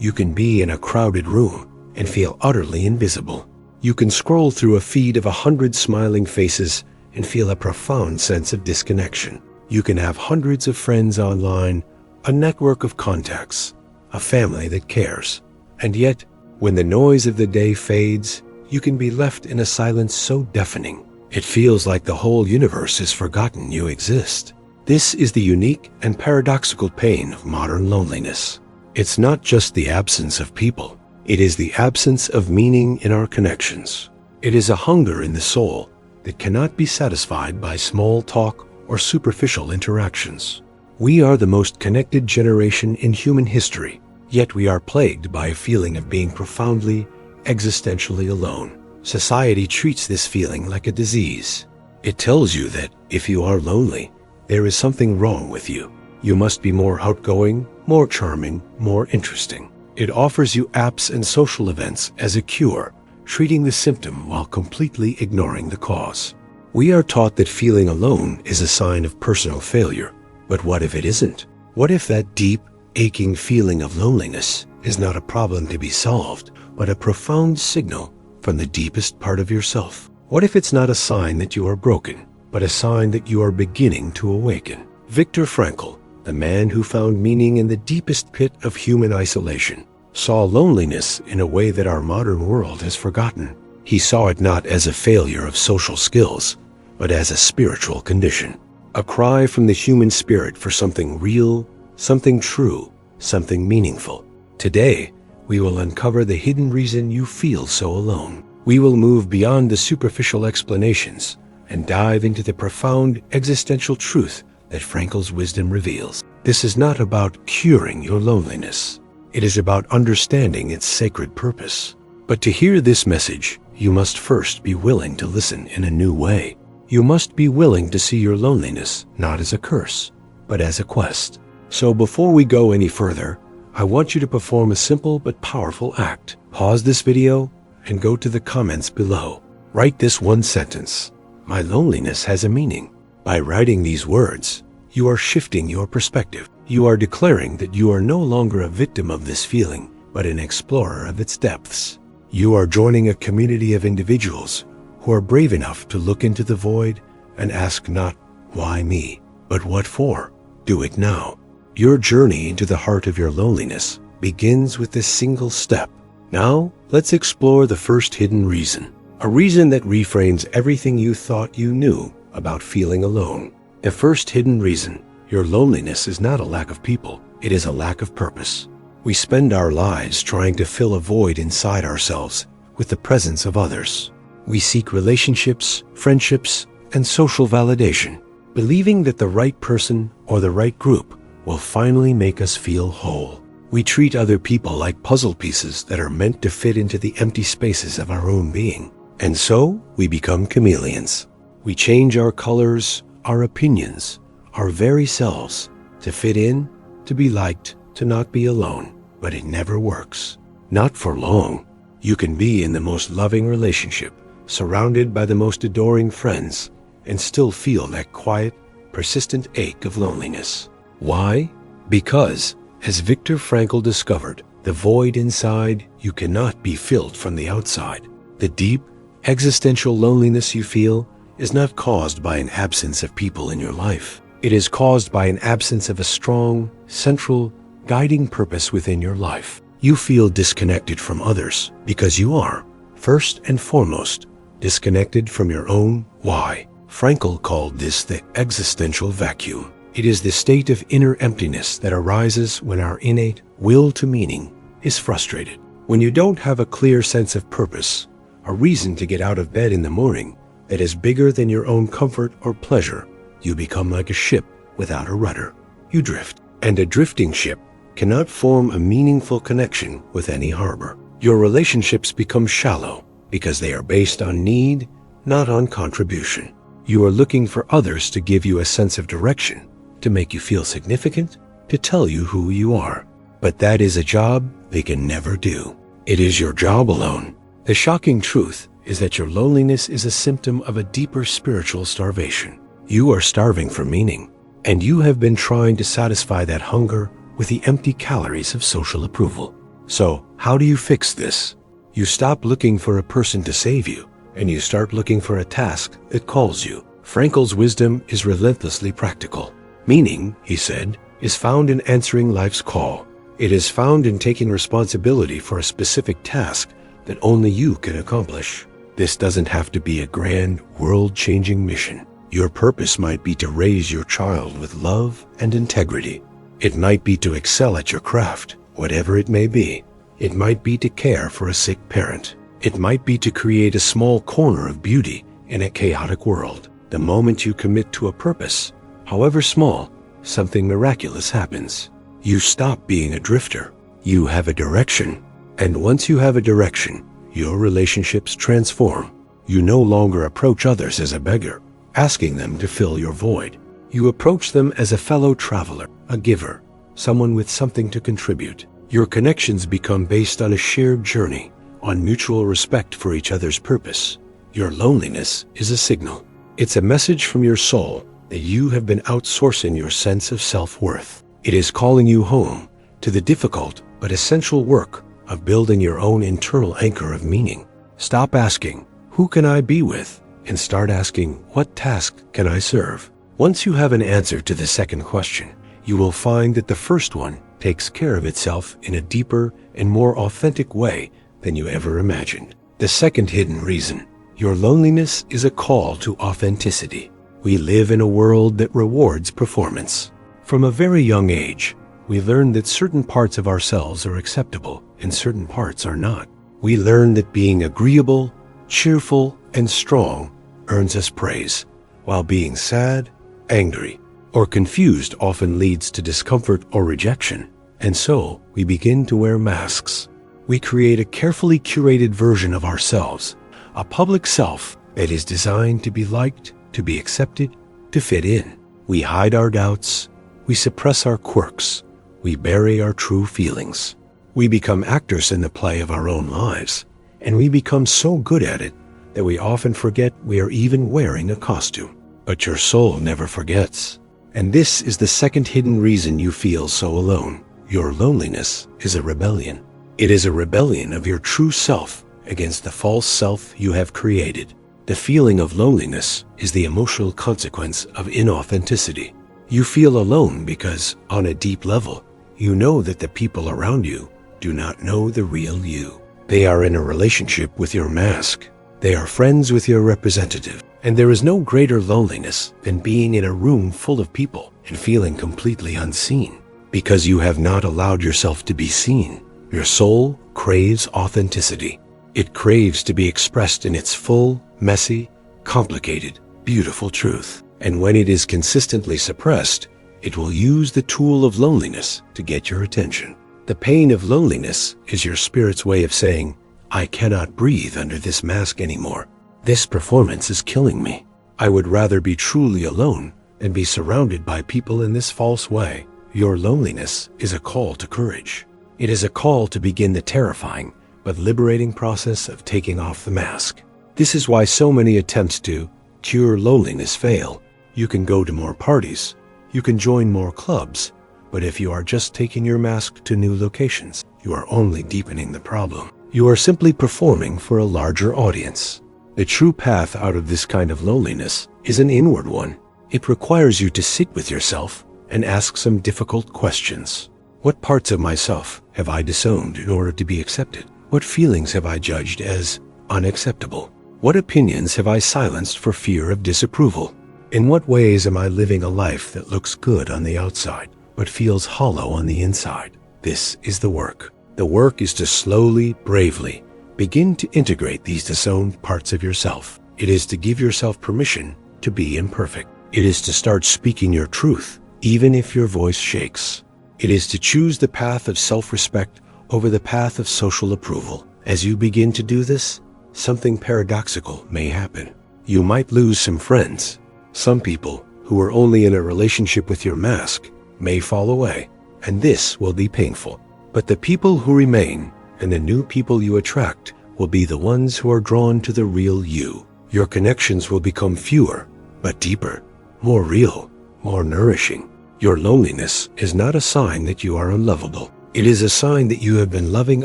You can be in a crowded room and feel utterly invisible. You can scroll through a feed of 100 smiling faces and feel a profound sense of disconnection. You can have hundreds of friends online, a network of contacts, a family that cares. And yet, when the noise of the day fades, you can be left in a silence so deafening, it feels like the whole universe has forgotten you exist. This is the unique and paradoxical pain of modern loneliness. It's not just the absence of people. It is the absence of meaning in our connections. It is a hunger in the soul that cannot be satisfied by small talk or superficial interactions. We are the most connected generation in human history, yet we are plagued by a feeling of being profoundly, existentially alone. Society treats this feeling like a disease. It tells you that if you are lonely, there is something wrong with you. You must be more outgoing, more charming, more interesting. It offers you apps and social events as a cure, treating the symptom while completely ignoring the cause. We are taught that feeling alone is a sign of personal failure. But what if it isn't? What if that deep, aching feeling of loneliness is not a problem to be solved, but a profound signal from the deepest part of yourself? What if it's not a sign that you are broken, but a sign that you are beginning to awaken? Viktor Frankl, the man who found meaning in the deepest pit of human isolation, saw loneliness in a way that our modern world has forgotten. He saw it not as a failure of social skills, but as a spiritual condition, a cry from the human spirit for something real, something true, something meaningful. Today, we will uncover the hidden reason you feel so alone. We will move beyond the superficial explanations and dive into the profound existential truth that Frankl's wisdom reveals. This is not about curing your loneliness. It is about understanding its sacred purpose. But to hear this message, you must first be willing to listen in a new way. You must be willing to see your loneliness not as a curse, but as a quest. So before we go any further, I want you to perform a simple but powerful act. Pause this video and go to the comments below. Write this one sentence: "My loneliness has a meaning." By writing these words, you are shifting your perspective. You are declaring that you are no longer a victim of this feeling, but an explorer of its depths. You are joining a community of individuals who are brave enough to look into the void and ask not, "Why me?" but "What for?" Do it now. Your journey into the heart of your loneliness begins with this single step. Now, let's explore the first hidden reason. A reason that reframes everything you thought you knew about feeling alone. The first hidden reason: your loneliness is not a lack of people, it is a lack of purpose. We spend our lives trying to fill a void inside ourselves with the presence of others. We seek relationships, friendships, and social validation, believing that the right person or the right group will finally make us feel whole. We treat other people like puzzle pieces that are meant to fit into the empty spaces of our own being. And so, we become chameleons. We change our colors, our opinions, our very selves to fit in, to be liked, to not be alone. But it never works. Not for long. You can be in the most loving relationship, surrounded by the most adoring friends, and still feel that quiet, persistent ache of loneliness. Why? Because, as Viktor Frankl discovered, the void inside you cannot be filled from the outside. The deep, existential loneliness you feel is not caused by an absence of people in your life. It is caused by an absence of a strong, central, guiding purpose within your life. You feel disconnected from others because you are, first and foremost, disconnected from your own why. Frankl called this the existential vacuum. It is the state of inner emptiness that arises when our innate will to meaning is frustrated. When you don't have a clear sense of purpose, a reason to get out of bed in the morning that is bigger than your own comfort or pleasure, you become like a ship without a rudder. You drift. And a drifting ship cannot form a meaningful connection with any harbor. Your relationships become shallow because they are based on need, not on contribution. You are looking for others to give you a sense of direction, to make you feel significant, to tell you who you are. But that is a job they can never do. It is your job alone. The shocking truth is that your loneliness is a symptom of a deeper spiritual starvation. You are starving for meaning, and you have been trying to satisfy that hunger with the empty calories of social approval. So, how do you fix this? You stop looking for a person to save you, and you start looking for a task that calls you. Frankl's wisdom is relentlessly practical. Meaning, he said, is found in answering life's call. It is found in taking responsibility for a specific task that only you can accomplish. This doesn't have to be a grand, world-changing mission. Your purpose might be to raise your child with love and integrity. It might be to excel at your craft, whatever it may be. It might be to care for a sick parent. It might be to create a small corner of beauty in a chaotic world. The moment you commit to a purpose, however small, something miraculous happens. You stop being a drifter. You have a direction. And once you have a direction, your relationships transform. You no longer approach others as a beggar, asking them to fill your void. You approach them as a fellow traveler, a giver, someone with something to contribute. Your connections become based on a shared journey, on mutual respect for each other's purpose. Your loneliness is a signal. It's a message from your soul that you have been outsourcing your sense of self-worth. It is calling you home to the difficult but essential work of building your own internal anchor of meaning. Stop asking, "Who can I be with?" and start asking, "What task can I serve?" Once you have an answer to the second question, you will find that the first one takes care of itself in a deeper and more authentic way than you ever imagined. The second hidden reason: your loneliness is a call to authenticity. We live in a world that rewards performance. From a very young age, we learn that certain parts of ourselves are acceptable and certain parts are not. We learn that being agreeable, cheerful, and strong earns us praise, while being sad, angry, or confused often leads to discomfort or rejection. And so, we begin to wear masks. We create a carefully curated version of ourselves, a public self that is designed to be liked, to be accepted, to fit in. We hide our doubts, we suppress our quirks, we bury our true feelings. We become actors in the play of our own lives, and we become so good at it that we often forget we are even wearing a costume. But your soul never forgets. And this is the second hidden reason you feel so alone. Your loneliness is a rebellion. It is a rebellion of your true self against the false self you have created. The feeling of loneliness is the emotional consequence of inauthenticity. You feel alone because, on a deep level, you know that the people around you do not know the real you. They are in a relationship with your mask. They are friends with your representative. And there is no greater loneliness than being in a room full of people and feeling completely unseen. Because you have not allowed yourself to be seen, your soul craves authenticity. It craves to be expressed in its full, messy, complicated, beautiful truth. And when it is consistently suppressed, it will use the tool of loneliness to get your attention. The pain of loneliness is your spirit's way of saying, "I cannot breathe under this mask anymore. This performance is killing me. I would rather be truly alone than be surrounded by people in this false way." Your loneliness is a call to courage. It is a call to begin the terrifying but liberating process of taking off the mask. This is why so many attempts to cure loneliness fail. You can go to more parties, you can join more clubs, but if you are just taking your mask to new locations, you are only deepening the problem. You are simply performing for a larger audience. The true path out of this kind of loneliness is an inward one. It requires you to sit with yourself and ask some difficult questions. What parts of myself have I disowned in order to be accepted? What feelings have I judged as unacceptable? What opinions have I silenced for fear of disapproval? In what ways am I living a life that looks good on the outside, but feels hollow on the inside? This is the work. The work is to slowly, bravely, begin to integrate these disowned parts of yourself. It is to give yourself permission to be imperfect. It is to start speaking your truth, even if your voice shakes. It is to choose the path of self-respect over the path of social approval. As you begin to do this, something paradoxical may happen. You might lose some friends. Some people who are only in a relationship with your mask may fall away, and this will be painful. But the people who remain and the new people you attract will be the ones who are drawn to the real you. Your connections will become fewer, but deeper, more real, more nourishing. Your loneliness is not a sign that you are unlovable. It is a sign that you have been loving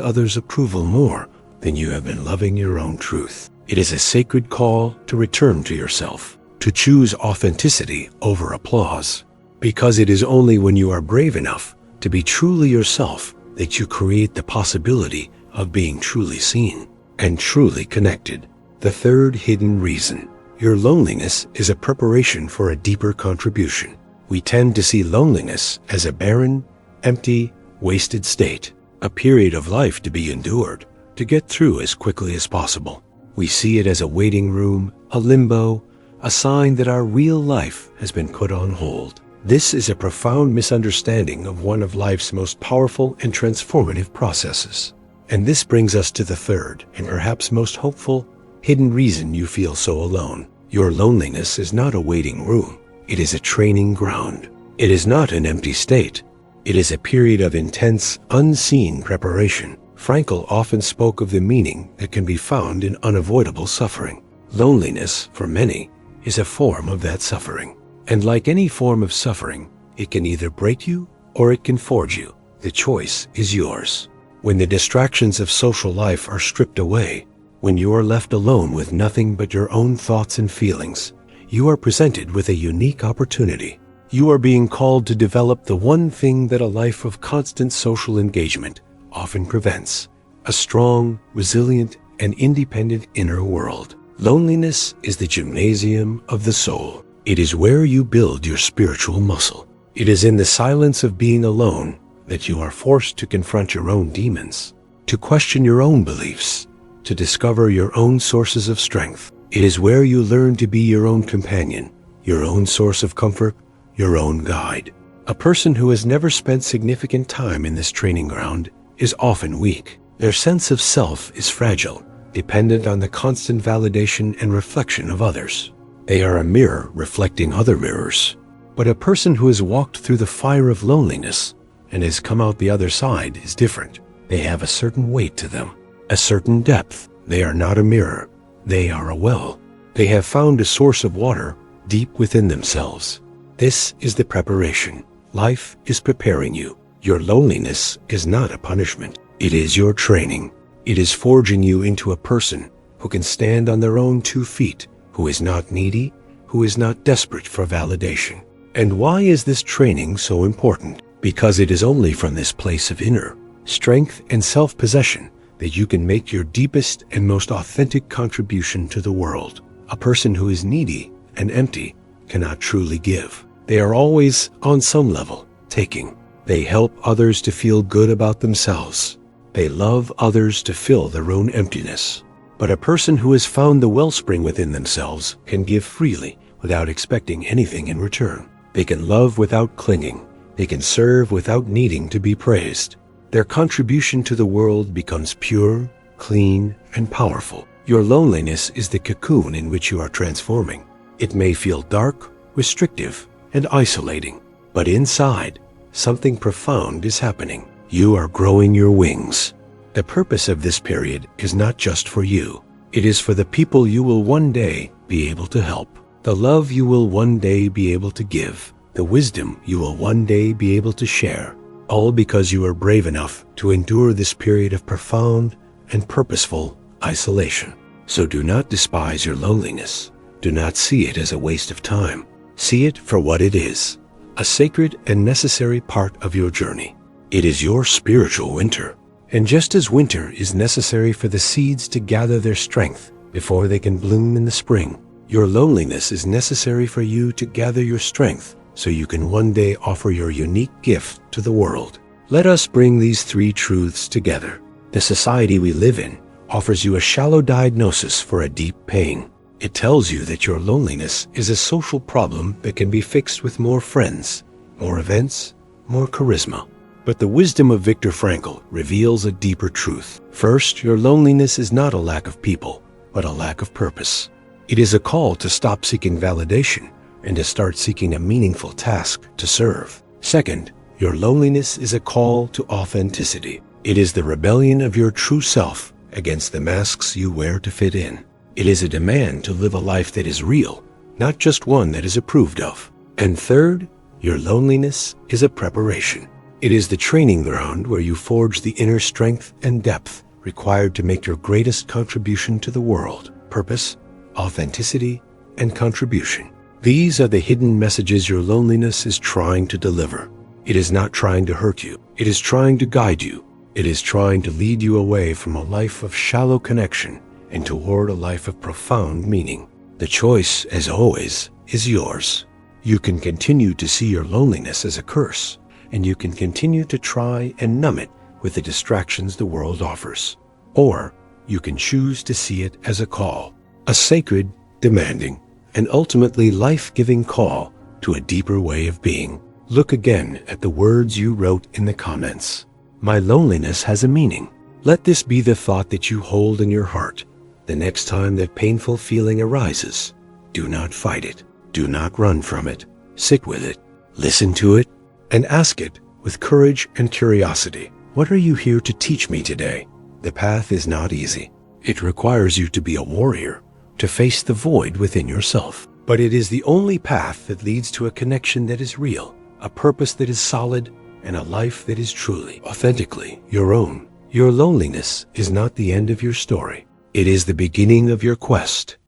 others' approval more than you have been loving your own truth. It is a sacred call to return to yourself, to choose authenticity over applause, because it is only when you are brave enough to be truly yourself that you create the possibility of being truly seen and truly connected. The third hidden reason: your loneliness is a preparation for a deeper contribution. We tend to see loneliness as a barren, empty, wasted state, a period of life to be endured, to get through as quickly as possible. We see it as a waiting room, a limbo, a sign that our real life has been put on hold. This is a profound misunderstanding of one of life's most powerful and transformative processes. And this brings us to the third, and perhaps most hopeful, hidden reason you feel so alone. Your loneliness is not a waiting room. It is a training ground. It is not an empty state. It is a period of intense, unseen preparation. Frankl often spoke of the meaning that can be found in unavoidable suffering. Loneliness, for many, is a form of that suffering. And like any form of suffering, it can either break you or it can forge you. The choice is yours. When the distractions of social life are stripped away, when you are left alone with nothing but your own thoughts and feelings, you are presented with a unique opportunity. You are being called to develop the one thing that a life of constant social engagement often prevents: a strong, resilient, and independent inner world. Loneliness is the gymnasium of the soul. It is where you build your spiritual muscle. It is in the silence of being alone that you are forced to confront your own demons, to question your own beliefs, to discover your own sources of strength. It is where you learn to be your own companion, your own source of comfort, your own guide. A person who has never spent significant time in this training ground is often weak. Their sense of self is fragile, dependent on the constant validation and reflection of others. They are a mirror reflecting other mirrors. But a person who has walked through the fire of loneliness and has come out the other side is different. They have a certain weight to them, a certain depth. They are not a mirror. They are a well. They have found a source of water deep within themselves. This is the preparation. Life is preparing you. Your loneliness is not a punishment. It is your training. It is forging you into a person who can stand on their own 2 feet, who is not needy, who is not desperate for validation. And why is this training so important? Because it is only from this place of inner strength and self-possession that you can make your deepest and most authentic contribution to the world. A person who is needy and empty cannot truly give. They are always, on some level, taking. They help others to feel good about themselves. They love others to fill their own emptiness. But a person who has found the wellspring within themselves can give freely without expecting anything in return. They can love without clinging. They can serve without needing to be praised. Their contribution to the world becomes pure, clean, and powerful. Your loneliness is the cocoon in which you are transforming. It may feel dark, restrictive, and isolating, but inside, something profound is happening. You are growing your wings. The purpose of this period is not just for you. It is for the people you will one day be able to help, the love you will one day be able to give, the wisdom you will one day be able to share, all because you are brave enough to endure this period of profound and purposeful isolation. So do not despise your loneliness. Do not see it as a waste of time. See it for what it is, a sacred and necessary part of your journey. It is your spiritual winter. And just as winter is necessary for the seeds to gather their strength before they can bloom in the spring, your loneliness is necessary for you to gather your strength so you can one day offer your unique gift to the world. Let us bring these 3 truths together. The society we live in offers you a shallow diagnosis for a deep pain. It tells you that your loneliness is a social problem that can be fixed with more friends, more events, more charisma. But the wisdom of Viktor Frankl reveals a deeper truth. First, your loneliness is not a lack of people, but a lack of purpose. It is a call to stop seeking validation and to start seeking a meaningful task to serve. Second, your loneliness is a call to authenticity. It is the rebellion of your true self against the masks you wear to fit in. It is a demand to live a life that is real, not just one that is approved of. And third, your loneliness is a preparation. It is the training ground where you forge the inner strength and depth required to make your greatest contribution to the world. Purpose, authenticity, and contribution. These are the hidden messages your loneliness is trying to deliver. It is not trying to hurt you. It is trying to guide you. It is trying to lead you away from a life of shallow connection and toward a life of profound meaning. The choice, as always, is yours. You can continue to see your loneliness as a curse, and you can continue to try and numb it with the distractions the world offers. Or you can choose to see it as a call, a sacred, demanding, and ultimately life-giving call to a deeper way of being. Look again at the words you wrote in the comments. My loneliness has a meaning. Let this be the thought that you hold in your heart the next time that painful feeling arises. Do not fight it. Do not run from it. Sit with it. Listen to it and ask it with courage and curiosity. What are you here to teach me today? The path is not easy. It requires you to be a warrior, to face the void within yourself. But it is the only path that leads to a connection that is real, a purpose that is solid, and a life that is truly, authentically your own. Your loneliness is not the end of your story. It is the beginning of your quest